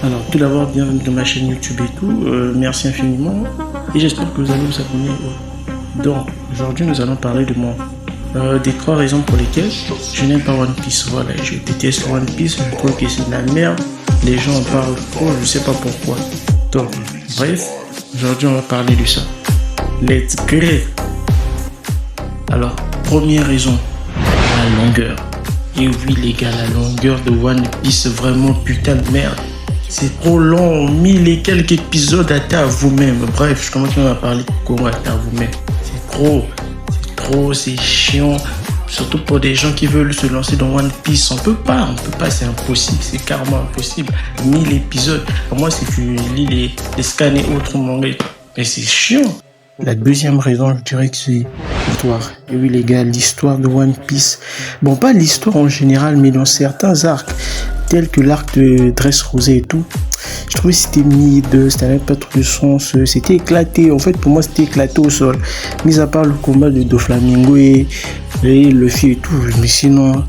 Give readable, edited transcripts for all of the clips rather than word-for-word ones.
Alors, tout d'abord, bienvenue dans ma chaîne YouTube et tout. Merci infiniment. Et j'espère que vous allez vous abonner. Donc, aujourd'hui, nous allons parler de des 3 raisons pour lesquelles je n'aime pas One Piece. Voilà, je déteste One Piece. Je trouve que c'est de la merde. Les gens en parlent trop, je sais pas pourquoi. Donc, bref, aujourd'hui, on va parler de ça. Let's go. Alors, première raison, la longueur. Et oui, les gars, la longueur de One Piece, vraiment putain de merde. C'est trop long, 1000 et quelques épisodes à vous-même. Bref, je commence à parler de comment à vous-même. C'est chiant. Surtout pour des gens qui veulent se lancer dans One Piece. On peut pas, c'est impossible, c'est carrément impossible. 1000 épisodes. Pour moi, c'est que tu lis les scans et autres mangas. Mais c'est chiant. La deuxième raison, je dirais que c'est l'histoire. Et oui, les gars, l'histoire de One Piece. Bon, pas l'histoire en général, mais dans certains arcs, tels que l'arc de Dressrosa et tout, je trouvais que c'était mid, ça n'avait pas trop de sens, c'était éclaté. En fait, pour moi, c'était éclaté au sol. Mis à part le combat de Doflamingo et Luffy et tout, mais sinon,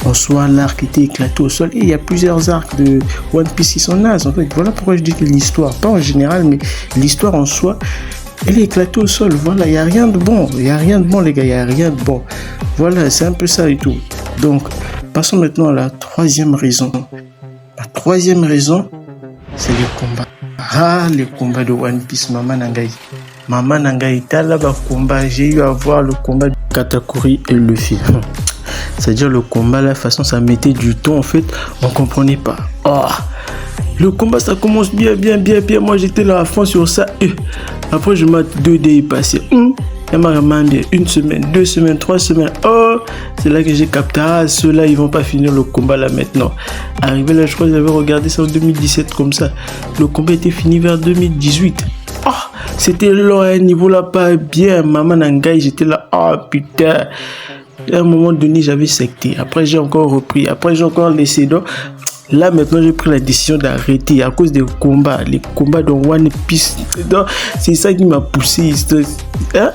en soi, l'arc était éclaté au sol. Et il y a plusieurs arcs de One Piece qui sont nazes. En fait, voilà pourquoi je dis que l'histoire, pas en général, mais l'histoire en soi, elle est éclatée au sol. Voilà, il n'y a rien de bon. Il n'y a rien de bon, les gars. Il n'y a rien de bon. Voilà, c'est un peu ça et tout. Donc, passons maintenant à la troisième raison. La troisième raison, c'est le combat. Ah, le combat de One Piece, Mama Nangai. Mama Nangai, t'as là-bas combat. J'ai eu à voir le combat de Katakuri et Luffy. C'est-à-dire le combat, la façon, ça mettait du temps. En fait, on ne comprenait pas. Oh, le combat, ça commence bien. Moi, j'étais là à fond sur ça. Après, je m'ai 2D est passé. Elle m'a demandé 1 semaine, 2 semaines, 3 semaines. Oh, c'est là que j'ai capté. Ah, ceux-là, ils vont pas finir le combat là maintenant. Arrivé là, je crois que j'avais regardé ça en 2017 comme ça. Le combat était fini vers 2018. Ah, c'était long à un niveau là, pas bien. Maman Nangai, j'étais là. Ah, putain. À un moment donné, j'avais secté. Après, j'ai encore repris. Après, j'ai encore laissé. Donc, là, maintenant, j'ai pris la décision d'arrêter à cause des combats. Les combats dans One Piece. C'est ça qui m'a poussé. Ah,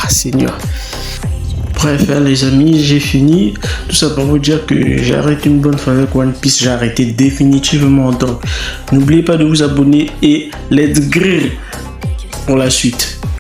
Seigneur. Bref, les amis, j'ai fini. Tout ça pour vous dire que j'ai arrêté une bonne fois avec One Piece. J'ai arrêté définitivement. Donc, n'oubliez pas de vous abonner et let's go pour la suite.